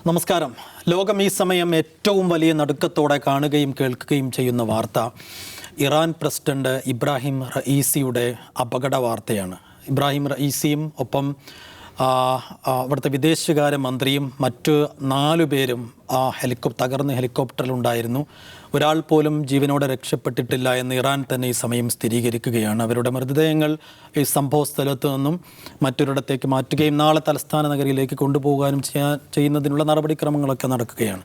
നമസ്കാരം. ലോകം ഈ സമയം ഏറ്റവും വലിയ നടുക്കത്തോടെ കാണുകയും കേൾക്കുകയും ചെയ്യുന്ന വാർത്ത ഇറാൻ പ്രസിഡന്റ് ഇബ്രാഹിം റഈസിയുടെ അപകട വാർത്തയാണ്. ഇബ്രാഹിം റഈസിയും ഒപ്പം അവിടുത്തെ വിദേശകാര്യ മന്ത്രിയും മറ്റ് 4 പേരും തകർന്ന ഹെലികോപ്റ്ററിലുണ്ടായിരുന്നു. ഒരാൾ പോലും ജീവനോടെ രക്ഷപ്പെട്ടിട്ടില്ല എന്ന് ഇറാൻ തന്നെ ഈ സമയം സ്ഥിരീകരിക്കുകയാണ്. അവരുടെ മൃതദേഹങ്ങൾ ഈ സംഭവ സ്ഥലത്തു നിന്നും മറ്റൊരിടത്തേക്ക് മാറ്റുകയും നാളെ തലസ്ഥാന നഗരിയിലേക്ക് കൊണ്ടുപോകാനും ചെയ്യുന്നതിനുള്ള നടപടിക്രമങ്ങളൊക്കെ നടക്കുകയാണ്.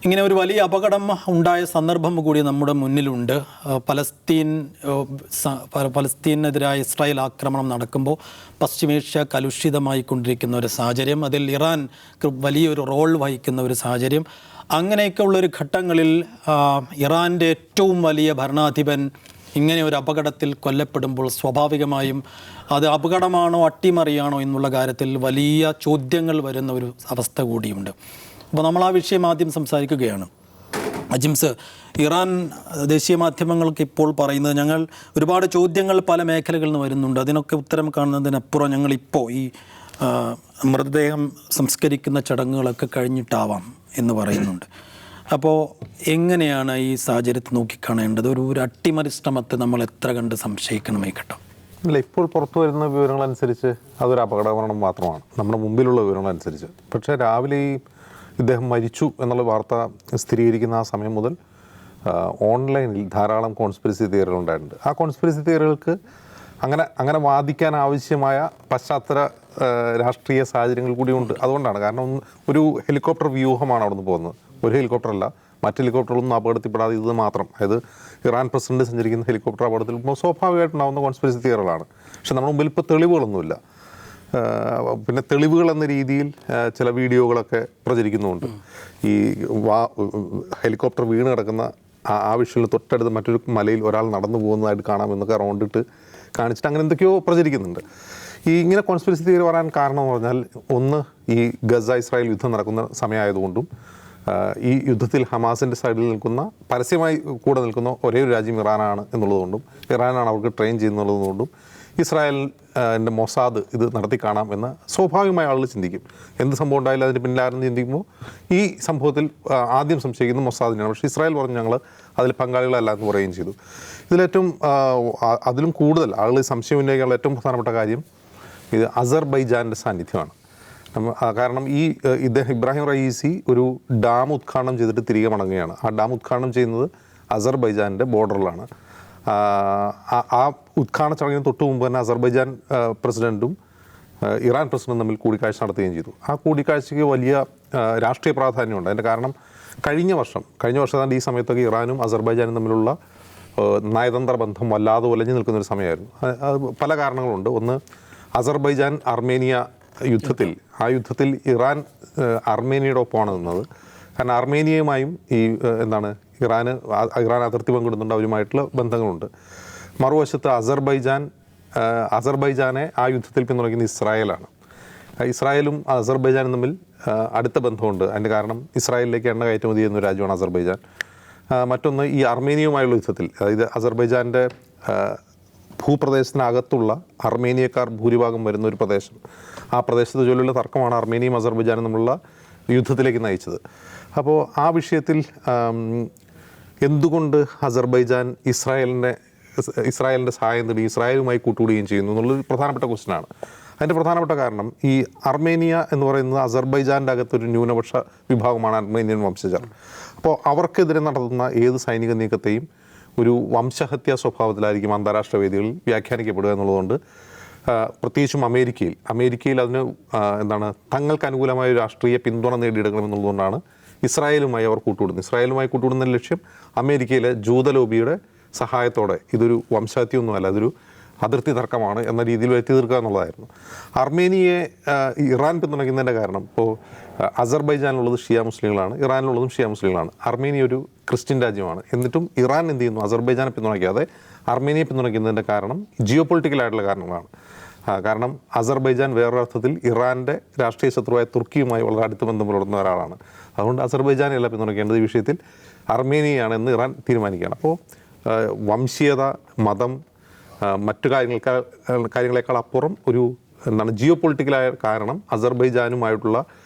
ഇങ്ങനെ ഒരു വലിയ അപകടം ഉണ്ടായ സന്ദർഭം കൂടി നമ്മുടെ മുന്നിലുണ്ട്. പലസ്തീനെതിരായ ഇസ്രായേൽ ആക്രമണം നടക്കുമ്പോൾ പശ്ചിമേഷ്യ കലുഷിതമായി കൊണ്ടിരിക്കുന്ന ഒരു സാഹചര്യം, അതിൽ ഇറാൻ വലിയൊരു റോൾ വഹിക്കുന്ന ഒരു സാഹചര്യം. അങ്ങനെയൊക്കെ ഉള്ളൊരു ഘട്ടങ്ങളിൽ ഇറാൻ്റെ ഏറ്റവും വലിയ ഭരണാധിപൻ ഇങ്ങനെ ഒരു അപകടത്തിൽ കൊല്ലപ്പെടുമ്പോൾ സ്വാഭാവികമായും അത് അപകടമാണോ അട്ടിമറിയാണോ എന്നുള്ള കാര്യത്തിൽ വലിയ ചോദ്യങ്ങൾ വരുന്ന ഒരു അവസ്ഥ കൂടിയുണ്ട്. അപ്പോൾ നമ്മൾ ആ വിഷയം ആദ്യം സംസാരിക്കുകയാണ്. അജിംസ്, ഇറാൻ ദേശീയ മാധ്യമങ്ങൾക്ക് ഇപ്പോൾ പറയുന്നത്, ഞങ്ങൾ ഒരുപാട് ചോദ്യങ്ങൾ പല മേഖലകളിൽ നിന്ന് വരുന്നുണ്ട്, അതിനൊക്കെ ഉത്തരം കാണുന്നതിനപ്പുറം ഞങ്ങളിപ്പോൾ ഈ മൃതദേഹം സംസ്കരിക്കുന്ന ചടങ്ങുകളൊക്കെ കഴിഞ്ഞിട്ടാവാം എന്ന് പറയുന്നുണ്ട്. അപ്പോൾ എങ്ങനെയാണ് ഈ സാഹചര്യത്തെ നോക്കിക്കാണേണ്ടത്? ഒരു അട്ടിമറി ശ്രമത്തെ നമ്മൾ എത്ര കണ്ട് സംശയിക്കണമേ കേട്ടോ? ഇല്ല, ഇപ്പോൾ പുറത്തു വരുന്ന വിവരങ്ങളനുസരിച്ച് അതൊരു അപകടമരണം മാത്രമാണ്, നമ്മുടെ മുമ്പിലുള്ള വിവരങ്ങളനുസരിച്ച്. പക്ഷേ രാവിലെ ഇദ്ദേഹം മരിച്ചു എന്നുള്ള വാർത്ത സ്ഥിരീകരിക്കുന്ന ആ സമയം മുതൽ ഓൺലൈനിൽ ധാരാളം കോൺസ്പിറസി തിയറികൾ ഉണ്ടായിട്ടുണ്ട്. ആ കോൺസ്പിറസി തിയറികൾക്ക് അങ്ങനെ വാദിക്കാൻ ആവശ്യമായ പശ്ചാത്തല രാഷ്ട്രീയ സാഹചര്യങ്ങൾ കൂടിയുണ്ട്. അതുകൊണ്ടാണ്, കാരണം ഒരു ഹെലികോപ്റ്റർ വ്യൂഹമാണ് അവിടെ നിന്ന് പോകുന്നത്. ഒരു ഹെലികോപ്റ്ററല്ല, മറ്റ് ഹെലികോപ്റ്ററുകളൊന്നും അപകടത്തിൽപ്പെടാതെ ഇത് മാത്രം, അതായത് ഇറാൻ പ്രസിഡന്റ് സഞ്ചരിക്കുന്ന ഹെലികോപ്റ്റർ അപകടത്തിൽ സ്വാഭാവികമായിട്ടുണ്ടാകുന്ന കോൺസ്പിറസി തിയറികളാണ്. പക്ഷെ നമ്മുടെ മുമ്പിൽ ഇപ്പോൾ തെളിവുകളൊന്നുമില്ല. പിന്നെ തെളിവുകൾ എന്ന രീതിയിൽ ചില വീഡിയോകളൊക്കെ പ്രചരിക്കുന്നുമുണ്ട്. ഈ ഹെലികോപ്റ്റർ വീണ് കിടക്കുന്ന ആ വിഷയത്തിൽ തൊട്ടടുത്ത് മറ്റൊരു മലയിൽ ഒരാൾ നടന്നു പോകുന്നതായിട്ട് കാണാമെന്നൊക്കെ റൗണ്ടിട്ട് കാണിച്ചിട്ട് അങ്ങനെ എന്തൊക്കെയോ പ്രചരിക്കുന്നുണ്ട്. ഇങ്ങനെ കോൺസ്പിറസി തിയറി പറയാൻ കാരണം എന്ന് പറഞ്ഞാൽ, ഒന്ന്, ഈ ഗസ ഇസ്രായേൽ യുദ്ധം നടക്കുന്ന സമയമായതുകൊണ്ടും ഈ യുദ്ധത്തിൽ ഹമാസിൻ്റെ സൈഡിൽ നിൽക്കുന്ന, പരസ്യമായി കൂടെ നിൽക്കുന്ന ഒരേ ഒരു രാജ്യം ഇറാനാണ് എന്നുള്ളതുകൊണ്ടും, ഇറാനാണ് അവർക്ക് ട്രെയിൻ ചെയ്യുന്നുള്ളതുകൊണ്ടും ഇസ്രായേലിൻ്റെ മൊസാദ് ഇത് നടത്തി കാണാം എന്ന് സ്വാഭാവികമായ ആളുകൾ ചിന്തിക്കും. എന്ത് സംഭവം ഉണ്ടായാലും അതിന് പിന്നിലാരെന്ന് ചിന്തിക്കുമ്പോൾ ഈ സംഭവത്തിൽ ആദ്യം സംശയിക്കുന്നത് മൊസാദിനെയാണ്. പക്ഷേ ഇസ്രായേൽ പറഞ്ഞു ഞങ്ങൾ അതിൽ പങ്കാളികളല്ല എന്ന് പറയുകയും ചെയ്തു. ഇതിലേറ്റവും അതിലും കൂടുതൽ ആളുകൾ സംശയം ഉന്നയിക്കാനുള്ള ഏറ്റവും പ്രധാനപ്പെട്ട കാര്യം ഇത് അസർബൈജാൻ്റെ സാന്നിധ്യമാണ്. കാരണം ഇബ്രാഹിം റഈസി ഒരു ഡാം ഉദ്ഘാടനം ചെയ്തിട്ട് തിരികെ മടങ്ങുകയാണ്. ആ ഡാം ഉദ്ഘാടനം ചെയ്യുന്നത് അസർബൈജാൻ്റെ ബോർഡറിലാണ്. ആ ഉദ്ഘാടന ചടങ്ങിന് തൊട്ട് മുമ്പ് തന്നെ അസർബൈജാൻ പ്രസിഡൻറ്റും ഇറാൻ പ്രസിഡന്റും തമ്മിൽ കൂടിക്കാഴ്ച നടത്തുകയും ചെയ്തു. ആ കൂടിക്കാഴ്ചയ്ക്ക് വലിയ രാഷ്ട്രീയ പ്രാധാന്യമുണ്ട്. അതിൻ്റെ കാരണം കഴിഞ്ഞ വർഷം ഈ സമയത്തൊക്കെ ഇറാനും അസർബൈജാനും തമ്മിലുള്ള നയതന്ത്ര ബന്ധം വല്ലാതെ ഉലഞ്ഞു നിൽക്കുന്നൊരു സമയമായിരുന്നു. അത് പല കാരണങ്ങളുണ്ട്. ഒന്ന്, അസർബൈജാൻ അർമേനിയ യുദ്ധത്തിൽ ഇറാൻ അർമേനിയയുടെ ഒപ്പമാണ് നിന്നത്. കാരണം അർമേനിയയുമായും ഇറാൻ അതിർത്തി പങ്കിടുന്നുണ്ട്, അവരുമായിട്ടുള്ള ബന്ധങ്ങളുണ്ട്. മറുവശത്ത് അസർബൈജാനെ ആ യുദ്ധത്തിൽ പിന്തുണയ്ക്കുന്ന ഇസ്രായേലാണ്. ഇസ്രായേലും അസർബൈജാനും തമ്മിൽ അടുത്ത ബന്ധമുണ്ട്. അതിൻ്റെ കാരണം ഇസ്രായേലിലേക്ക് എണ്ണ കയറ്റുമതി ചെയ്യുന്ന രാജ്യമാണ് അസർബൈജാൻ. മറ്റൊന്ന്, ഈ അർമേനിയയുമായുള്ള യുദ്ധത്തിൽ, അതായത് അസർബൈജാൻ്റെ ഭൂപ്രദേശത്തിനകത്തുള്ള അർമേനിയക്കാർ ഭൂരിഭാഗം വരുന്ന ഒരു പ്രദേശം, ആ പ്രദേശത്തെ ജോലിയുള്ള തർക്കമാണ് അർമേനിയയും അസർബൈജാനും തമ്മിലുള്ള യുദ്ധത്തിലേക്ക് നയിച്ചത്. അപ്പോൾ ആ വിഷയത്തിൽ എന്തുകൊണ്ട് അസർബൈജാൻ ഇസ്രായേലിൻ്റെ സഹായം തേടി ഇസ്രായേലുമായി കൂട്ടുകൂടുകയും ചെയ്യുന്നു എന്നുള്ളൊരു പ്രധാനപ്പെട്ട ക്വസ്റ്റ്യനാണ്. അതിൻ്റെ പ്രധാനപ്പെട്ട കാരണം, ഈ അർമേനിയ എന്ന് പറയുന്നത് അസർബൈജാൻ്റെ അകത്തൊരു ന്യൂനപക്ഷ വിഭാഗമാണ് അർമേനിയൻ വംശജർ. അപ്പോൾ അവർക്കെതിരെ നടത്തുന്ന ഏത് സൈനിക നീക്കത്തെയും ഒരു വംശഹത്യാ സ്വഭാവത്തിലായിരിക്കും അന്താരാഷ്ട്ര വേദികളിൽ വ്യാഖ്യാനിക്കപ്പെടുക എന്നുള്ളതുകൊണ്ട്, പ്രത്യേകിച്ചും അമേരിക്കയിൽ അതിന് തങ്ങൾക്ക് അനുകൂലമായ ഒരു രാഷ്ട്രീയ പിന്തുണ നേടിയെടുക്കണമെന്നുള്ളതുകൊണ്ടാണ് ഇസ്രായേലുമായി അവർ കൂട്ടുകൂടുന്നത്. ഇസ്രായേലുമായി കൂട്ടുകൂടുന്ന ലക്ഷ്യം അമേരിക്കയിലെ ജൂത ലോബിയുടെ സഹായത്തോടെ ഇതൊരു വംശഹത്യൊന്നുമല്ല, അതൊരു അതിർത്തി തർക്കമാണ് എന്ന രീതിയിൽ വരുത്തി തീർക്കുക എന്നുള്ളതായിരുന്നു. അർമേനിയയെ ഇറാൻ പിന്തുണയ്ക്കുന്നതിൻ്റെ കാരണം, ഇപ്പോൾ അസർബൈജാനിലുള്ളത് ഷിയ മുസ്ലിങ്ങളാണ്, ഇറാനിലുള്ളതും ഷിയ മുസ്ലിങ്ങളാണ്. അർമേനിയ ഒരു ക്രിസ്ത്യൻ രാജ്യമാണ്. എന്നിട്ടും ഇറാൻ എന്ത് ചെയ്യുന്നു? അസർബൈജാനെ പിന്തുണയ്ക്കാതെ അർമേനിയയെ പിന്തുണയ്ക്കുന്നതിൻ്റെ കാരണം ജിയോ പൊളിറ്റിക്കലായിട്ടുള്ള കാരണങ്ങളാണ്. കാരണം അസർബൈജാൻ വേറൊരർത്ഥത്തിൽ ഇറാൻ്റെ രാഷ്ട്രീയ ശത്രുവായ തുർക്കിയുമായി വളരെ അടുത്ത ബന്ധം പുലർത്തുന്ന ഒരാളാണ്. അതുകൊണ്ട് അസർബൈജാനെയല്ല പിന്തുണയ്ക്കേണ്ടത്, ഈ വിഷയത്തിൽ അർമേനിയയാണ് എന്ന് ഇറാൻ തീരുമാനിക്കുകയാണ്. അപ്പോൾ വംശീയത, മതം, മറ്റു കാര്യങ്ങളെക്കാൾ അപ്പുറം ഒരു ജിയോ പൊളിറ്റിക്കലായ കാരണം അസർബൈജാനുമായിട്ടുള്ള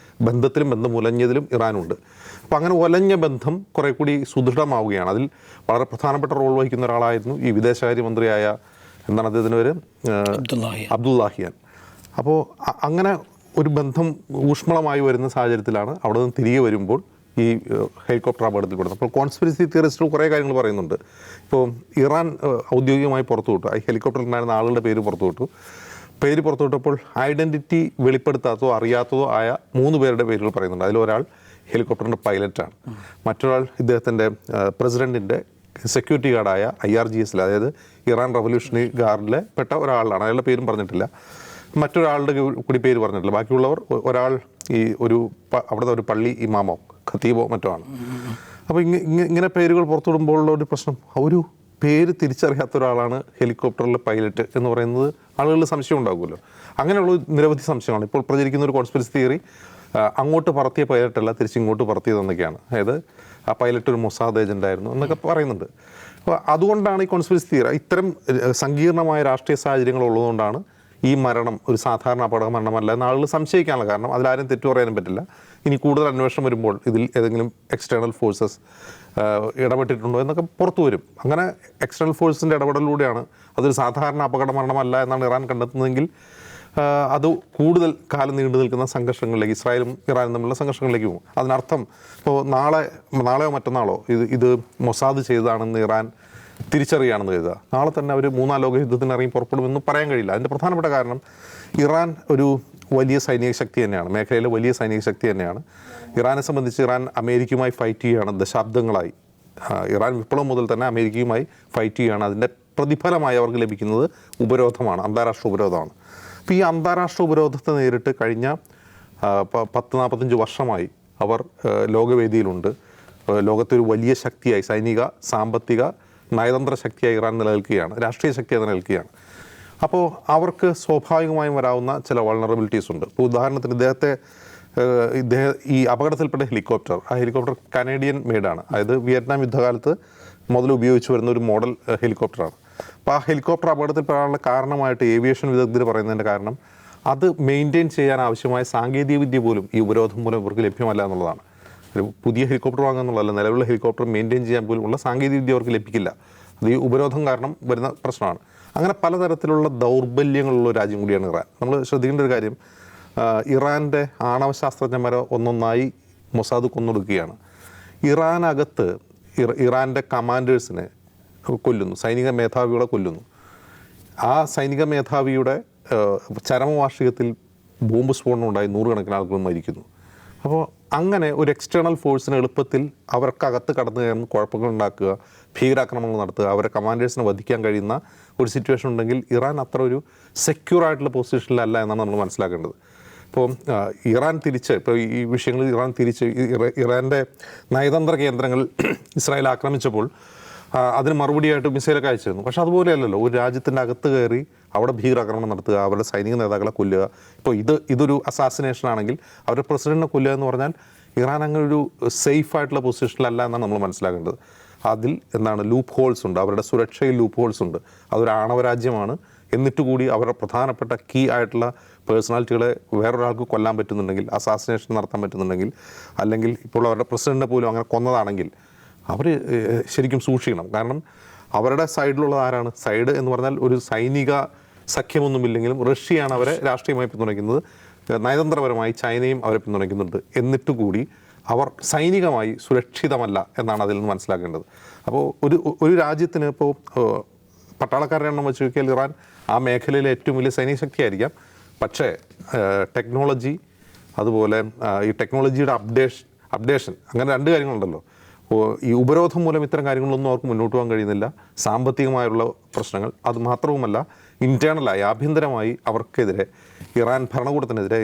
ബന്ധത്തിലും ബന്ധം ഉലഞ്ഞതിലും ഇറാനുണ്ട്. അപ്പോൾ അങ്ങനെ ഉലഞ്ഞ ബന്ധം കുറേ കൂടി സുദൃഢമാവുകയാണ്. അതിൽ വളരെ പ്രധാനപ്പെട്ട റോൾ വഹിക്കുന്ന ഒരാളായിരുന്നു ഈ വിദേശകാര്യമന്ത്രിയായ അദ്ദേഹത്തിൻ്റെ പേര് അബ്ദുല്ലാഹിയാൻ. അപ്പോൾ അങ്ങനെ ഒരു ബന്ധം ഊഷ്മളമായി വരുന്ന സാഹചര്യത്തിലാണ് അവിടെ നിന്ന് തിരികെ വരുമ്പോൾ ഈ ഹെലികോപ്റ്റർ അപകടത്തിൽപ്പെടുന്നത്. അപ്പോൾ കോൺസ്പിറസി തിയറിസ്റ്റുകൾ കുറേ കാര്യങ്ങൾ പറയുന്നുണ്ട്. ഇപ്പോൾ ഇറാൻ ഔദ്യോഗികമായി പുറത്തുവിട്ടു, ഈ ഹെലികോപ്റ്ററിൽ ഉണ്ടായിരുന്ന ആളുകളുടെ പേര് പുറത്തുവിട്ടപ്പോൾ ഐഡൻറ്റിറ്റി വെളിപ്പെടുത്താത്തതോ അറിയാത്തതോ ആയ 3 പേരുടെ പേരുകൾ പറയുന്നുണ്ട്. അതിലൊരാൾ ഹെലികോപ്റ്ററിൻ്റെ പൈലറ്റാണ്, മറ്റൊരാൾ ഇദ്ദേഹത്തിൻ്റെ പ്രസിഡൻറ്റിൻ്റെ സെക്യൂരിറ്റി ഗാർഡായ IRGS, അതായത് ഇറാൻ റവല്യൂഷണറി ഗാർഡിലെ പെട്ട ഒരാളാണ്. അയാളുടെ പേരും പറഞ്ഞിട്ടില്ല, മറ്റൊരാളുടെ കൂടി പേര് പറഞ്ഞിട്ടില്ല. ബാക്കിയുള്ളവർ ഒരാൾ ഈ അവിടുത്തെ ഒരു പള്ളി ഇമാമോ ഖത്തീബോ മറ്റോ ആണ്. അപ്പോൾ ഇങ്ങനെ പേരുകൾ പുറത്തുവിടുമ്പോഴുള്ള ഒരു പ്രശ്നം, ഒരു പേര് തിരിച്ചറിയാത്ത ഒരാളാണ് ഹെലികോപ്റ്ററിലെ പൈലറ്റ് എന്ന് പറയുന്നത് ആളുകളിൽ സംശയം ഉണ്ടാകുമല്ലോ. അങ്ങനെയുള്ള നിരവധി സംശയമാണ് ഇപ്പോൾ പ്രചരിക്കുന്ന ഒരു കോൺസ്പിറസി തിയറി. അങ്ങോട്ട് പറത്തിയ പൈലറ്റല്ല, തിരിച്ചിങ്ങോട്ട് പറത്തിയതെന്നൊക്കെയാണ്. അതായത് ആ പൈലറ്റ് ഒരു മൊസാദ് ഏജൻ്റ് ആയിരുന്നു എന്നൊക്കെ പറയുന്നുണ്ട്. അപ്പോൾ അതുകൊണ്ടാണ് ഈ കോൺസ്പിറസി തിയറി, ഇത്തരം സങ്കീർണമായ രാഷ്ട്രീയ സാഹചര്യങ്ങൾ ഉള്ളതുകൊണ്ടാണ് ഈ മരണം ഒരു സാധാരണ അപകട മരണമല്ല എന്ന് ആളുകൾ സംശയിക്കാനുള്ള കാരണം. അതിലാരും തെറ്റു പറയാനും പറ്റില്ല. ഇനി കൂടുതൽ അന്വേഷണം വരുമ്പോൾ ഇതിൽ ഏതെങ്കിലും എക്സ്റ്റേണൽ ഫോഴ്സസ് ഇടപെട്ടിട്ടുണ്ടോ എന്നൊക്കെ പുറത്തു വരും. അങ്ങനെ എക്സ്റ്റേണൽ ഫോഴ്സിൻ്റെ ഇടപെടലിലൂടെയാണ് അതൊരു സാധാരണ അപകട മരണമല്ല എന്നാണ് ഇറാൻ കണ്ടെത്തുന്നതെങ്കിൽ അത് കൂടുതൽ കാലം നീണ്ടു നിൽക്കുന്ന സംഘർഷങ്ങളിലേക്ക്, ഇസ്രായേലും ഇറാനും തമ്മിലുള്ള സംഘർഷങ്ങളിലേക്ക് പോകും. അതിനർത്ഥം ഇപ്പോൾ നാളെയോ മറ്റന്നാളോ ഇത് മൊസാദ് ചെയ്തതാണെന്ന് ഇറാൻ തിരിച്ചറിയുകയാണെന്ന് കരുതുക, നാളെ തന്നെ അവർ 3-ാം ലോക യുദ്ധത്തിന് ഇറങ്ങി പുറപ്പെടുമെന്ന് പറയാൻ കഴിയില്ല. അതിൻ്റെ പ്രധാനപ്പെട്ട കാരണം ഇറാൻ ഒരു വലിയ സൈനിക ശക്തി തന്നെയാണ്, മേഖലയിലെ വലിയ സൈനിക ശക്തി തന്നെയാണ്. ഇറാനെ സംബന്ധിച്ച് ഇറാൻ അമേരിക്കയുമായി ഫൈറ്റ് ചെയ്യുകയാണ് ദശാബ്ദങ്ങളായി. ഇറാൻ വിപ്ലവം മുതൽ തന്നെ അമേരിക്കയുമായി ഫൈറ്റ് ചെയ്യുകയാണ്. അതിൻ്റെ പ്രതിഫലമായി അവർക്ക് ലഭിക്കുന്നത് ഉപരോധമാണ്, അന്താരാഷ്ട്ര ഉപരോധമാണ്. അപ്പോൾ ഈ അന്താരാഷ്ട്ര ഉപരോധത്തെ നേരിട്ട് കഴിഞ്ഞ 10-45 വർഷമായി അവർ ലോകവേദിയിലുണ്ട്. ലോകത്തൊരു വലിയ ശക്തിയായി, സൈനിക, സാമ്പത്തിക, നയതന്ത്ര ശക്തിയായി ഇറാൻ നിലനിൽക്കുകയാണ്, രാഷ്ട്രീയ ശക്തിയായി നിലനിൽക്കുകയാണ്. അപ്പോൾ അവർക്ക് സ്വാഭാവികമായും വരാവുന്ന ചില വൾണറബിലിറ്റീസ് ഉണ്ട്. ഇപ്പോൾ ഉദാഹരണത്തിന് ഈ അപകടത്തിൽപ്പെട്ട ആ ഹെലികോപ്റ്റർ കനേഡിയൻ മെയ്ഡാണ്. അതായത് വിയറ്റ്നാം യുദ്ധകാലത്ത് മുതൽ ഉപയോഗിച്ച് വരുന്ന ഒരു മോഡൽ ഹെലികോപ്റ്ററാണ്. അപ്പോൾ ആ ഹെലികോപ്റ്റർ അപകടത്തിൽപ്പെടാനുള്ള കാരണമായിട്ട് ഏവിയേഷൻ വിദഗ്ധർ പറയുന്നതിൻ്റെ കാരണം അത് മെയിൻറ്റെയിൻ ചെയ്യാൻ ആവശ്യമായ സാങ്കേതിക വിദ്യ പോലും ഈ ഉപരോധം മൂലം ഇവർക്ക് ലഭ്യമല്ല എന്നുള്ളതാണ്. ഒരു പുതിയ ഹെലികോപ്റ്റർ വാങ്ങുക എന്നുള്ളതല്ല, നിലവിലുള്ള ഹെലികോപ്റ്റർ മെയിൻറ്റെയിൻ ചെയ്യാൻ പോലും ഉള്ള സാങ്കേതിക വിദ്യ അവർക്ക് ലഭിക്കില്ല. അത് ഈ ഉപരോധം കാരണം വരുന്ന പ്രശ്നമാണ്. അങ്ങനെ പലതരത്തിലുള്ള ദൗർബല്യങ്ങളുള്ള രാജ്യം കൂടിയാണ് ഇറാൻ. നമ്മൾ ശ്രദ്ധിക്കേണ്ട ഒരു കാര്യം, ഇറാൻ്റെ ആണവശാസ്ത്രജ്ഞന്മാരെ ഒന്നൊന്നായി മൊസാദ് കൊന്നൊടുക്കുകയാണ്. ഇറാനകത്ത് ഇറാൻ്റെ കമാൻഡേഴ്സിനെ കൊല്ലുന്നു, സൈനിക മേധാവികളെ കൊല്ലുന്നു. ആ സൈനിക മേധാവിയുടെ ചരമവാർഷികത്തിൽ ബോംബ് സ്ഫോടനം ഉണ്ടായി 100 കണക്കിന് ആളുകൾ മരിക്കുന്നു. അപ്പോൾ അങ്ങനെ ഒരു എക്സ്റ്റേണൽ ഫോഴ്സിന് എളുപ്പത്തിൽ അവർക്കകത്ത് കടന്നു കയറുന്ന കുഴപ്പങ്ങൾ ഉണ്ടാക്കുക, ഭീകരാക്രമണങ്ങൾ നടത്തുക, അവരെ കമാൻഡേഴ്സിനെ വധിക്കാൻ കഴിയുന്ന ഒരു സിറ്റുവേഷൻ ഉണ്ടെങ്കിൽ ഇറാൻ അത്ര ഒരു സെക്യൂർ ആയിട്ടുള്ള പൊസിഷനിലല്ല എന്നാണ് നമ്മൾ മനസ്സിലാക്കേണ്ടത്. ഇപ്പോൾ ഇറാൻ ഇപ്പോൾ ഈ വിഷയങ്ങളിൽ ഇറാൻ്റെ നയതന്ത്ര കേന്ദ്രങ്ങൾ ഇസ്രായേൽ ആക്രമിച്ചപ്പോൾ അതിന് മറുപടിയായിട്ട് മിസൈലൊക്കെ അയച്ചിരുന്നു. പക്ഷെ അതുപോലെയല്ലല്ലോ, ഒരു രാജ്യത്തിൻ്റെ അകത്ത് കയറി അവിടെ ഭീകരാക്രമണം നടത്തുക, അവരുടെ സൈനിക നേതാക്കളെ കൊല്ലുക. ഇപ്പോൾ ഇതൊരു അസാസിനേഷൻ ആണെങ്കിൽ അവരുടെ പ്രസിഡന്റിനെ കൊല്ലുക എന്ന് പറഞ്ഞാൽ ഇറാൻ അങ്ങനെ ഒരു സേഫ് ആയിട്ടുള്ള പൊസിഷനിലല്ല എന്നാണ് നമ്മൾ മനസ്സിലാക്കേണ്ടത്. അതിൽ ലൂപ്പ് ഹോൾസ് ഉണ്ട്, അവരുടെ സുരക്ഷയിൽ ലൂപ്പ് ഹോൾസ് ഉണ്ട്. അതൊരു ആണവ രാജ്യമാണ്. എന്നിട്ടുകൂടി അവരുടെ പ്രധാനപ്പെട്ട കീ ആയിട്ടുള്ള പേഴ്സണാലിറ്റികളെ വേറൊരാൾക്ക് കൊല്ലാൻ പറ്റുന്നുണ്ടെങ്കിൽ, അസാസിനേഷൻ നടത്താൻ പറ്റുന്നുണ്ടെങ്കിൽ, അല്ലെങ്കിൽ ഇപ്പോൾ അവരുടെ പ്രസിഡന്റിനെ പോലും അങ്ങനെ കൊന്നതാണെങ്കിൽ അവർ ശരിക്കും സൂക്ഷിക്കണം. കാരണം അവരുടെ സൈഡിലുള്ളത് ആരാണ്? സൈഡ് എന്ന് പറഞ്ഞാൽ ഒരു സൈനിക സഖ്യമൊന്നുമില്ലെങ്കിലും റഷ്യയാണ് അവരെ രാഷ്ട്രീയമായി പിന്തുണയ്ക്കുന്നത്, നയതന്ത്രപരമായി ചൈനയും അവരെ പിന്തുണയ്ക്കുന്നുണ്ട്. എന്നിട്ടുകൂടി അവർ സൈനികമായി സുരക്ഷിതമല്ല എന്നാണ് അതിൽ നിന്ന് മനസ്സിലാക്കേണ്ടത്. അപ്പോൾ ഒരു രാജ്യത്തിന് ഇപ്പോൾ പട്ടാളക്കാരുടെ എണ്ണം വെച്ച് നോക്കിയാൽ ഇറാൻ ആ മേഖലയിലെ ഏറ്റവും വലിയ സൈനിക ശക്തിയായിരിക്കാം. പക്ഷേ ടെക്നോളജി, അതുപോലെ ഈ ടെക്നോളജിയുടെ അപ്ഡേഷൻ അങ്ങനെ 2 കാര്യങ്ങളുണ്ടല്ലോ. ഈ ഉപരോധം മൂലം ഇത്തരം കാര്യങ്ങളൊന്നും അവർക്ക് മുന്നോട്ട് പോകാൻ കഴിയുന്നില്ല. സാമ്പത്തികമായുള്ള പ്രശ്നങ്ങൾ, അത് മാത്രവുമല്ല ഇൻറ്റേർണലായി, ആഭ്യന്തരമായി അവർക്കെതിരെ, ഇറാൻ ഭരണകൂടത്തിനെതിരെ,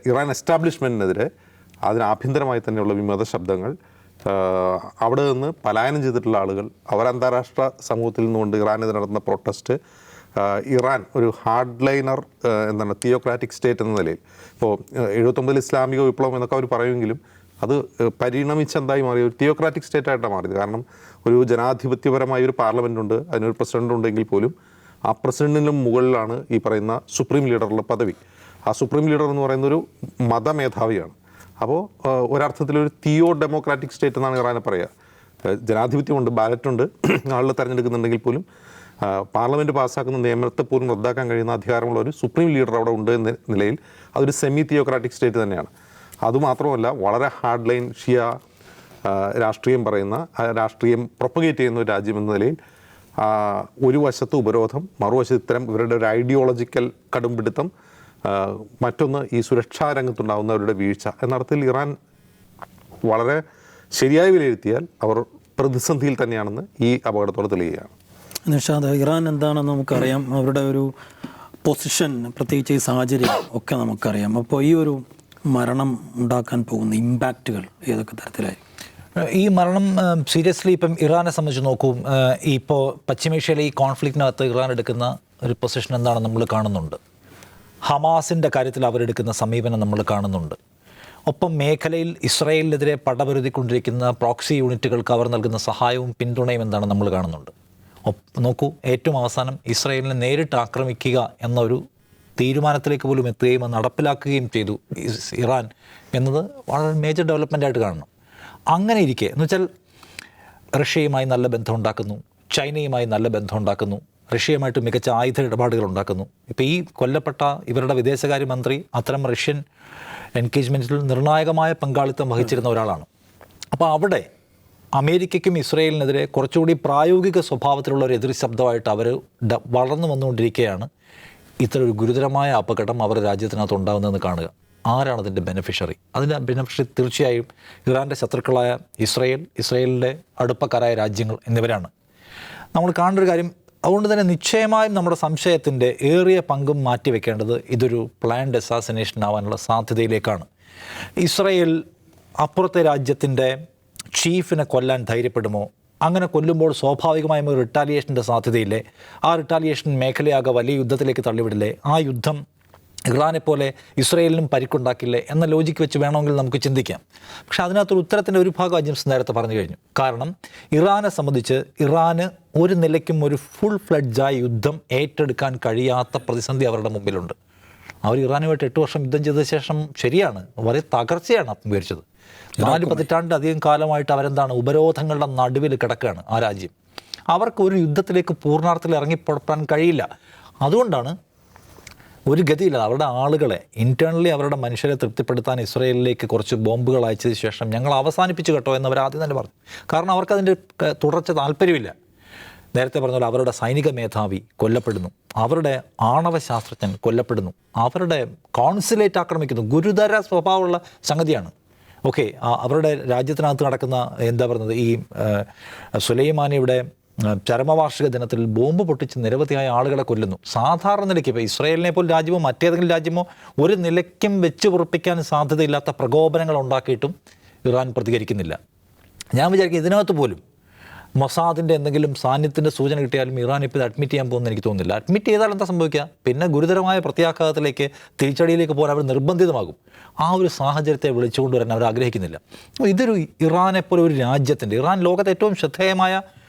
ഇറാൻ എസ്റ്റാബ്ലിഷ്മെൻറ്റിനെതിരെ അതിന് ആഭ്യന്തരമായി തന്നെയുള്ള വിമത ശബ്ദങ്ങൾ, അവിടെ നിന്ന് പലായനം ചെയ്തിട്ടുള്ള ആളുകൾ, അവർ അന്താരാഷ്ട്ര സമൂഹത്തിൽ നിന്നുകൊണ്ട് ഇറാനെതിരെ നടത്തുന്ന പ്രൊട്ടസ്റ്റ്, ഇറാൻ ഒരു ഹാർഡ് ലൈനർ തിയോക്രാറ്റിക് സ്റ്റേറ്റ് എന്ന നിലയിൽ ഇപ്പോൾ 79 ഇസ്ലാമിക വിപ്ലവം എന്നൊക്കെ അവർ പറയുമെങ്കിലും അത് പരിണമിച്ച് എന്തായി മാറി? ഒരു തിയോക്രാറ്റിക് സ്റ്റേറ്റ് ആയിട്ടാണ് മാറിയത്. കാരണം ഒരു ജനാധിപത്യപരമായ ഒരു പാർലമെൻ്റ് ഉണ്ട്, അതിനൊരു പ്രസിഡന്റ് ഉണ്ടെങ്കിൽ പോലും ആ പ്രസിഡന്റിനും മുകളിലാണ് ഈ പറയുന്ന സുപ്രീം ലീഡറുടെ പദവി. ആ സുപ്രീം ലീഡർ എന്ന് പറയുന്ന ഒരു മതമേധാവിയാണ്. അപ്പോൾ ഒരർത്ഥത്തിലൊരു തിയോ ഡെമോക്രാറ്റിക് സ്റ്റേറ്റ് എന്നാണ് ഇറാനെ പറയുക. ജനാധിപത്യമുണ്ട്, ബാലറ്റുണ്ട്, ആളുകൾ തിരഞ്ഞെടുക്കുന്നുണ്ടെങ്കിൽ പോലും പാർലമെൻറ്റ് പാസ്സാക്കുന്ന നിയമത്തെ പോലും റദ്ദാക്കാൻ കഴിയുന്ന അധികാരമുള്ള ഒരു സുപ്രീം ലീഡർ അവിടെ ഉണ്ട് എന്ന നിലയിൽ അതൊരു സെമി തിയോക്രാറ്റിക് സ്റ്റേറ്റ് തന്നെയാണ്. അതുമാത്രമല്ല, വളരെ ഹാർഡ് ലൈൻ ഷിയ രാഷ്ട്രീയം പറയുന്ന, രാഷ്ട്രീയം പ്രൊപ്പഗേറ്റ് ചെയ്യുന്ന ഒരു രാജ്യം എന്ന നിലയിൽ ഒരു വശത്ത് ഉപരോധം, മറുവശത്ത് ഇത്തരം ഇവരുടെ ഒരു ഐഡിയോളജിക്കൽ കടുംപിടുത്തം, മറ്റൊന്ന് ഈ സുരക്ഷാ രംഗത്തുണ്ടാകുന്നവരുടെ വീഴ്ച എന്നർത്ഥത്തിൽ ഇറാൻ വളരെ ശരിയായി വിലയിരുത്തിയാൽ അവർ പ്രതിസന്ധിയിൽ തന്നെയാണെന്ന് ഈ അപകടത്തോടെ തെളിയുകയാണ്. നിഷാദ്, ഇറാൻ എന്താണെന്ന് നമുക്കറിയാം, അവരുടെ ഒരു പൊസിഷൻ, പ്രത്യേകിച്ച് ഈ സാഹചര്യം ഒക്കെ നമുക്കറിയാം. അപ്പോൾ ഈ ഒരു മരണം ഉണ്ടാക്കാൻ പോകുന്ന ഇമ്പാക്റ്റുകൾ ഏതൊക്കെ തരത്തിലായിരിക്കും? ഈ മരണം സീരിയസ്ലി ഇപ്പം ഇറാനെ സംബന്ധിച്ച് നോക്കൂ, ഇപ്പോൾ പശ്ചിമേഷ്യയിലെ ഈ കോൺഫ്ലിക്റ്റിനകത്ത് ഇറാൻ എടുക്കുന്ന ഒരു പൊസിഷൻ എന്താണെന്ന് നമ്മൾ കാണുന്നുണ്ട്. ഹമാസിൻ്റെ കാര്യത്തിൽ അവരെടുക്കുന്ന സമീപനം നമ്മൾ കാണുന്നുണ്ട്. ഒപ്പം മേഖലയിൽ ഇസ്രായേലിനെതിരെ പടപൊരുതിക്കൊണ്ടിരിക്കുന്ന പ്രോക്സി യൂണിറ്റുകൾക്ക് അവർ നൽകുന്ന സഹായവും പിന്തുണയും എന്താണെന്ന് നമ്മൾ കാണുന്നുണ്ട്. നോക്കൂ, ഏറ്റവും അവസാനം ഇസ്രായേലിനെ നേരിട്ട് ആക്രമിക്കുക എന്നൊരു തീരുമാനത്തിലേക്ക് പോലും എത്തുകയും അത് നടപ്പിലാക്കുകയും ചെയ്തു ഇറാൻ എന്നത് വളരെ മേജർ ഡെവലപ്മെൻ്റ് ആയിട്ട് കാണണം. അങ്ങനെ ഇരിക്കെ എന്ന് വെച്ചാൽ റഷ്യയുമായി നല്ല ബന്ധം ഉണ്ടാക്കുന്നു, ചൈനയുമായി നല്ല ബന്ധം ഉണ്ടാക്കുന്നു, റഷ്യയുമായിട്ട് മികച്ച ആയുധ ഇടപാടുകൾ ഉണ്ടാക്കുന്നു. ഇപ്പോൾ ഈ കൊല്ലപ്പെട്ട ഇവരുടെ വിദേശകാര്യമന്ത്രി അത്തരം റഷ്യൻ എൻഗേജ്മെൻറ്റിൽ നിർണായകമായ പങ്കാളിത്തം വഹിച്ചിരുന്ന ഒരാളാണ്. അപ്പോൾ അവിടെ അമേരിക്കയ്ക്കും ഇസ്രയേലിനെതിരെ കുറച്ചുകൂടി പ്രായോഗിക സ്വഭാവത്തിലുള്ള ഒരു എതിർ ശബ്ദമായിട്ട് അവർ വളർന്നു വന്നുകൊണ്ടിരിക്കുകയാണ്. ഇത്തരം ഒരു ഗുരുതരമായ അപകടം അവരുടെ രാജ്യത്തിനകത്ത് ഉണ്ടാകുന്നതെന്ന് കാണുക. ആരാണ് അതിൻ്റെ ബെനിഫിഷ്യറി? അതിൻ്റെ ബെനിഫിഷ്യറി തീർച്ചയായും ഇറാൻ്റെ ശത്രുക്കളായ ഇസ്രയേലിൻ്റെ അടുപ്പക്കാരായ രാജ്യങ്ങൾ എന്നിവരാണ്. നമ്മൾ കാണേണ്ട ഒരു കാര്യം, അതുകൊണ്ട് തന്നെ നിശ്ചയമായും നമ്മുടെ സംശയത്തിൻ്റെ ഏറിയ പങ്കും മാറ്റിവെക്കേണ്ടത് ഇതൊരു പ്ലാൻഡ് അസാസിനേഷൻ ആവാനുള്ള സാധ്യതയിലേക്കാണ്. ഇസ്രയേൽ അപ്പുറത്തെ രാജ്യത്തിൻ്റെ ചീഫിനെ കൊല്ലാൻ ധൈര്യപ്പെടുമോ? അങ്ങനെ കൊല്ലുമ്പോൾ സ്വാഭാവികമായും ഒരു റിട്ടാലിയേഷൻ്റെ സാധ്യതയില്ലേ? ആ റിട്ടാലിയേഷൻ മേഖലയാകെ വലിയ യുദ്ധത്തിലേക്ക് തള്ളിവിടില്ലേ? ആ യുദ്ധം ഇറാനെപ്പോലെ ഇസ്രയേലിനും പരിക്കുണ്ടാക്കില്ലേ എന്ന ലോജിക്ക് വെച്ച് വേണമെങ്കിൽ നമുക്ക് ചിന്തിക്കാം. പക്ഷേ അതിനകത്തൊരു ഉത്തരത്തിൻ്റെ ഒരു ഭാഗം അജിംസ് നേരത്തെ പറഞ്ഞു കഴിഞ്ഞു. കാരണം ഇറാനെ സംബന്ധിച്ച് ഇറാന് ഒരു നിലയ്ക്കും ഒരു ഫുൾ ഫ്ലഡ്ജായി യുദ്ധം ഏറ്റെടുക്കാൻ കഴിയാത്ത പ്രതിസന്ധി അവരുടെ മുമ്പിലുണ്ട്. അവർ ഇറാനുമായിട്ട് 8 വർഷം യുദ്ധം ചെയ്ത ശേഷം ശരിയാണ് വളരെ തകർച്ചയാണ് അഭിമുഖീകരിച്ചത്. 4 പതിറ്റാണ്ടിലധികം കാലമായിട്ട് അവരെന്താണ് ഉപരോധങ്ങളുടെ നടുവിൽ കിടക്കുകയാണ് ആ രാജ്യം. അവർക്ക് ഒരു യുദ്ധത്തിലേക്ക് പൂർണ്ണാർത്ഥത്തിൽ ഇറങ്ങിപ്പുറപ്പെടാൻ കഴിയില്ല. അതുകൊണ്ടാണ് ഒരു ഗതിയില്ല. അവരുടെ ആളുകളെ ഇൻറ്റേർണലി അവരുടെ മനുഷ്യരെ തൃപ്തിപ്പെടുത്താൻ ഇസ്രയേലിലേക്ക് കുറച്ച് ബോംബുകൾ അയച്ചതിന് ശേഷം ഞങ്ങൾ അവസാനിപ്പിച്ചു കേട്ടോ എന്നവർ ആദ്യം തന്നെ പറഞ്ഞു. കാരണം അവർക്കതിൻ്റെ തുടർച്ച താല്പര്യമില്ല. നേരത്തെ പറഞ്ഞ പോലെ അവരുടെ സൈനിക മേധാവി കൊല്ലപ്പെടുന്നു, അവരുടെ ആണവ ശാസ്ത്രജ്ഞൻ കൊല്ലപ്പെടുന്നു, അവരുടെ കോൺസുലേറ്റ് ആക്രമിക്കുന്നു. ഗുരുതര സ്വഭാവമുള്ള സംഗതിയാണ്. ഓക്കെ, അവരുടെ രാജ്യത്തിനകത്ത് നടക്കുന്ന എന്താ പറയുന്നത്, ഈ സുലൈമാനിയുടെ ചരമവാർഷിക ദിനത്തിൽ ബോംബ് പൊട്ടിച്ച് നിരവധിയായ ആളുകളെ കൊല്ലുന്നു. സാധാരണ നിലയ്ക്ക് ഇപ്പോൾ ഇസ്രായേലിനെ പോലും രാജ്യമോ മറ്റേതെങ്കിലും രാജ്യമോ ഒരു നിലയ്ക്കും വെച്ച് ഉറപ്പിക്കാൻ സാധ്യതയില്ലാത്ത പ്രകോപനങ്ങൾ ഉണ്ടാക്കിയിട്ടും ഇറാൻ പ്രതികരിക്കുന്നില്ല. ഞാൻ വിചാരിക്കും ഇതിനകത്ത് പോലും മൊസാദിൻ്റെ എന്തെങ്കിലും സാന്നിധ്യത്തിൻ്റെ സൂചന കിട്ടിയാലും ഇറാൻ ഇപ്പോൾ ഇത് അഡ്മിറ്റ് ചെയ്യാൻ പോകുമെന്ന് എനിക്ക് തോന്നുന്നില്ല. അഡ്മിറ്റ് ചെയ്താൽ എന്താ സംഭവിക്കുക? പിന്നെ ഗുരുതരമായ പ്രത്യാഘാതത്തിലേക്ക്, തിരിച്ചടിയിലേക്ക് പോകാൻ അവർ നിർബന്ധിതമാകും. ആ ഒരു സാഹചര്യത്തെ വിളിച്ചുകൊണ്ടുവരാൻ അവർ ആഗ്രഹിക്കുന്നില്ല. അപ്പോൾ ഇതൊരു ഇറാനെപ്പോലെ ഒരു രാജ്യത്തിൻ്റെ, ഇറാൻ ലോകത്തെ ഏറ്റവും ശ്രദ്ധേയമായ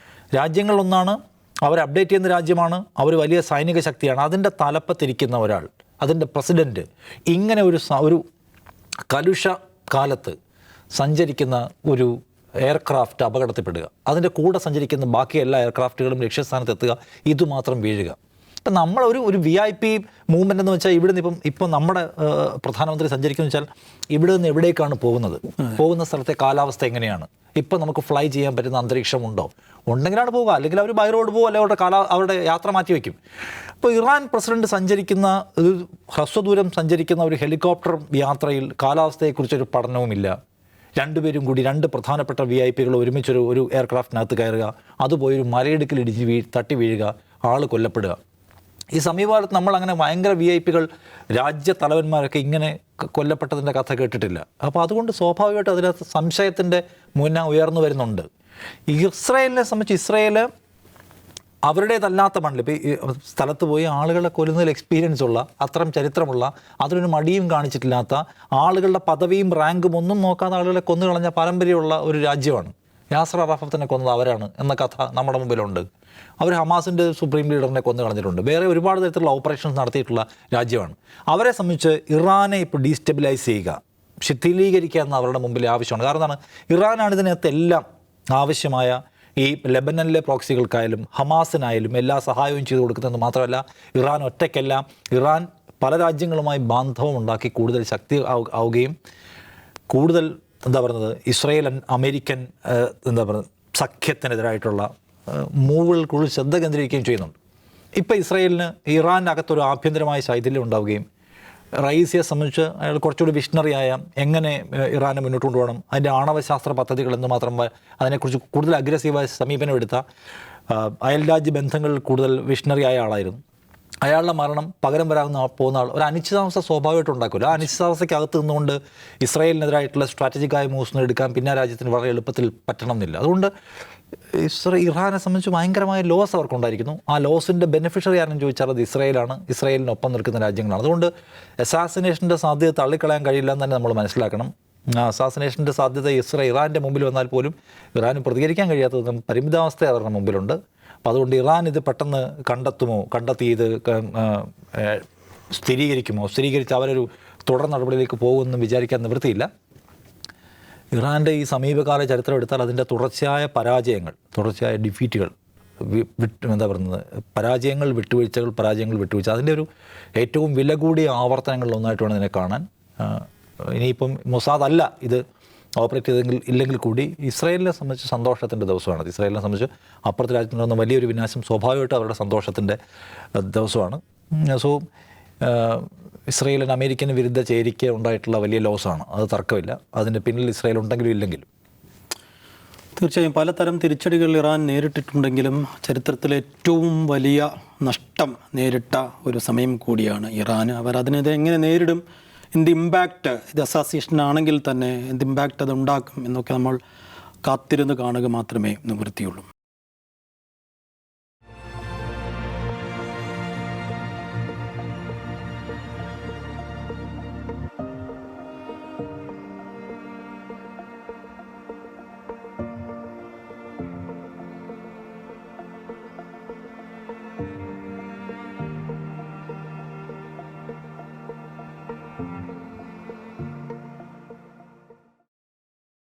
രാജ്യങ്ങളിലൊന്നാണ്, അവർ അപ്ഡേറ്റ് ചെയ്യുന്ന രാജ്യമാണ്, അവർ വലിയ സൈനിക ശക്തിയാണ്. അതിൻ്റെ തലപ്പത്തിരിക്കുന്ന ഒരാൾ, അതിൻ്റെ പ്രസിഡൻറ്റ് ഇങ്ങനെ ഒരു കലുഷ കാലത്ത് സഞ്ചരിക്കുന്ന ഒരു എയർക്രാഫ്റ്റ് അപകടത്തിൽപ്പെടുക, അതിൻ്റെ കൂടെ സഞ്ചരിക്കുന്ന ബാക്കി എല്ലാ എയർക്രാഫ്റ്റുകളും ലക്ഷ്യസ്ഥാനത്തെത്തുക, ഇതുമാത്രം വീഴുക. ഇപ്പം നമ്മളൊരു VIP മൂവ്മെൻ്റ് എന്ന് വെച്ചാൽ ഇവിടുന്ന് ഇപ്പം നമ്മുടെ പ്രധാനമന്ത്രി സഞ്ചരിക്കുന്നത് വെച്ചാൽ ഇവിടെ നിന്ന് എവിടേക്കാണ് പോകുന്ന സ്ഥലത്തെ കാലാവസ്ഥ എങ്ങനെയാണ്, ഇപ്പം നമുക്ക് ഫ്ലൈ ചെയ്യാൻ പറ്റുന്ന അന്തരീക്ഷമുണ്ടോ, ഉണ്ടെങ്കിലാണ് പോവുക. അല്ലെങ്കിൽ അവർ ബൈ റോഡ് പോകും, അല്ലെങ്കിൽ അവരുടെ യാത്ര മാറ്റി വയ്ക്കും. ഇപ്പോൾ ഇറാൻ പ്രസിഡന്റ് സഞ്ചരിക്കുന്ന ഒരു ഹ്രസ്വദൂരം സഞ്ചരിക്കുന്ന ഒരു ഹെലികോപ്റ്റർ യാത്രയിൽ കാലാവസ്ഥയെക്കുറിച്ചൊരു പഠനവുമില്ല. രണ്ടുപേരും കൂടി 2 പ്രധാനപ്പെട്ട VIP ഒരുമിച്ചൊരു എയർക്രാഫ്റ്റിനകത്ത് കയറുക, അതുപോയൊരു മലയിടുക്കിൽ തട്ടി വീഴുക, ആൾ കൊല്ലപ്പെടുക. ഈ സമീപകാലത്ത് നമ്മൾ അങ്ങനെ ഭയങ്കര VIP രാജ്യത്തലവന്മാരൊക്കെ ഇങ്ങനെ കൊല്ലപ്പെട്ടതിൻ്റെ കഥ കേട്ടിട്ടില്ല. അപ്പോൾ അതുകൊണ്ട് സ്വാഭാവികമായിട്ടും അതിനകത്ത് സംശയത്തിൻ്റെ മുന്ന ഉയർന്നു വരുന്നുണ്ട്. ഇസ്രായേലിനെ സംബന്ധിച്ച് ഇസ്രായേൽ അവരുടേതല്ലാത്ത മണ്ണിൽ ഇപ്പോൾ ഈ സ്ഥലത്ത് പോയി ആളുകളെ കൊല്ലുന്നതിൽ എക്സ്പീരിയൻസ് ഉള്ള, അത്തരം ചരിത്രമുള്ള, അതിനൊരു മടിയും കാണിച്ചിട്ടില്ലാത്ത, ആളുകളുടെ പദവിയും റാങ്കും ഒന്നും നോക്കാതെ ആളുകളെ കൊന്നു കളഞ്ഞ പാരമ്പര്യമുള്ള ഒരു രാജ്യമാണ്. യാസർ അറാഫത്തിനെ കൊന്നത് അവരാണ് എന്ന കഥ നമ്മുടെ മുമ്പിലുണ്ട്. അവർ ഹമാസിൻ്റെ സുപ്രീം ലീഡറിനെ കൊന്നു കളഞ്ഞിട്ടുണ്ട്. വേറെ ഒരുപാട് തരത്തിലുള്ള ഓപ്പറേഷൻസ് നടത്തിയിട്ടുള്ള രാജ്യമാണ്. അവരെ സംബന്ധിച്ച് ഇറാനെ ഇപ്പോൾ ഡീസ്റ്റെബിലൈസ് ചെയ്യുക, ശിഥിലീകരിക്കുക എന്ന അവരുടെ മുമ്പിൽ ആവശ്യമാണ്. കാരണം എന്താണ്, ഇറാനാണ് ഇതിനകത്തെല്ലാം ആവശ്യമായ ഈ ലെബനനിലെ പ്രോക്സികൾക്കായാലും ഹമാസിനായാലും എല്ലാ സഹായവും ചെയ്തു കൊടുക്കുന്നതെന്ന് മാത്രമല്ല, ഇറാൻ ഒറ്റയ്ക്കല്ല, ഇറാൻ പല രാജ്യങ്ങളുമായി ബാന്ധവം ഉണ്ടാക്കി കൂടുതൽ ശക്തി ആവുകയും കൂടുതൽ ഇസ്രായേൽ അമേരിക്കൻ സഖ്യത്തിനെതിരായിട്ടുള്ള മൂവുകളിൽ കൂടുതൽ ശ്രദ്ധ കേന്ദ്രീകരിക്കുകയും ചെയ്യുന്നുണ്ട്. ഇപ്പോൾ ഇസ്രായേലിന് ഇറാൻ്റെ അകത്തൊരു ആഭ്യന്തരമായ ശൈഥില്യം ഉണ്ടാവുകയും റയീസിയെ സംബന്ധിച്ച് അയാൾ കുറച്ചുകൂടി വിഷണറിയായ എങ്ങനെ ഇറാനെ മുന്നോട്ട് കൊണ്ടുപോകണം, അതിൻ്റെ ആണവശാസ്ത്ര പദ്ധതികൾ എന്ന് മാത്രം അതിനെക്കുറിച്ച് കൂടുതൽ അഗ്രസീവായ സമീപനമെടുത്ത, അയൽരാജ്യ ബന്ധങ്ങളിൽ കൂടുതൽ വിഷണറിയായ ആളായിരുന്നു. അയാളുടെ മരണം പകരം പോകുന്ന ആൾ ഒരു അനിശ്ചിതാവസ്ഥ സ്വാഭാവികമായിട്ട് ഉണ്ടാക്കില്ല. ആ അനിശ്ചിതാവസ്ഥയ്ക്കകത്ത് നിന്നുകൊണ്ട് ഇസ്രായേലിനെതിരായിട്ടുള്ള സ്ട്രാറ്റജിക്കായ മൂവ്സ് എടുക്കാൻ പിന്നെ രാജ്യത്തിന് വളരെ എളുപ്പത്തിൽ പറ്റണം എന്നില്ല. അതുകൊണ്ട് ഇറാനെ സംബന്ധിച്ച് ഭയങ്കരമായ ലോസ് അവർക്കുണ്ടായിരിക്കുന്നു. ആ ലോസിൻ്റെ ബെനിഫിഷ്യറി ആരെന്ന് ചോദിച്ചാൽ അത് ഇസ്രായേലാണ്, ഇസ്രായേലിനൊപ്പം നിൽക്കുന്ന രാജ്യങ്ങളാണ്. അതുകൊണ്ട് അസാസിനേഷൻ്റെ സാധ്യത തള്ളിക്കളയാൻ കഴിയില്ല എന്ന് തന്നെ നമ്മൾ മനസ്സിലാക്കണം. അസാസിനേഷൻ്റെ സാധ്യത ഇറാൻ്റെ മുമ്പിൽ വന്നാൽ പോലും ഇറാന് പ്രതികരിക്കാൻ കഴിയാത്തത് പരിമിതാവസ്ഥ അവരുടെ മുമ്പിലുണ്ട്. അപ്പോൾ അതുകൊണ്ട് ഇറാൻ ഇത് പെട്ടെന്ന് കണ്ടെത്തി ഇത് സ്ഥിരീകരിച്ച് അവരൊരു തുടർ നടപടിയിലേക്ക് പോകുമെന്ന് വിചാരിക്കാൻ നിവൃത്തിയില്ല. ഇറാൻ്റെ ഈ സമീപകാല ചരിത്രം എടുത്താൽ അതിൻ്റെ തുടർച്ചയായ ഡിഫീറ്റുകൾ, പരാജയങ്ങൾ വിട്ടുവീഴ്ച, അതിൻ്റെ ഒരു ഏറ്റവും വില കൂടിയ ആവർത്തനങ്ങളിലൊന്നായിട്ട് വേണം ഇതിനെ കാണാൻ. ഇനിയിപ്പം മൊസാദ് അല്ല ഇത് ഓപ്പറേറ്റ് ഇല്ലെങ്കിൽ കൂടി ഇസ്രായേലിനെ സംബന്ധിച്ച് സന്തോഷത്തിൻ്റെ ദിവസമാണ്. ഇസ്രായേലിനെ സംബന്ധിച്ച് അപ്പുറത്തെ രാജ്യത്തുണ്ടാകുന്ന വലിയൊരു വിനാശം സ്വാഭാവികമായിട്ടും അവരുടെ സന്തോഷത്തിൻ്റെ ദിവസമാണ്. സോ ഇസ്രായേലിന് അമേരിക്കന് വിരുദ്ധ ചേരിക്ക് ഉണ്ടായിട്ടുള്ള വലിയ ലോസാണ്, അത് തർക്കമില്ല. അതിൻ്റെ പിന്നിൽ ഇസ്രായേൽ ഉണ്ടെങ്കിലും ഇല്ലെങ്കിലും തീർച്ചയായും പലതരം തിരിച്ചടികൾ ഇറാൻ നേരിട്ടിട്ടുണ്ടെങ്കിലും ചരിത്രത്തിലെ ഏറ്റവും വലിയ നഷ്ടം നേരിട്ട ഒരു സമയം കൂടിയാണ് ഇറാൻ. അവർ അതിനെത് എങ്ങനെ നേരിടും, എന്ത് ഇമ്പാക്റ്റ് ഇത് അസാസിനേഷൻ ആണെങ്കിൽ തന്നെ എന്ത് ഇമ്പാക്റ്റ് അത് ഉണ്ടാക്കും എന്നൊക്കെ നമ്മൾ കാത്തിരുന്ന് കാണുക മാത്രമേ നിവൃത്തിയുള്ളൂ.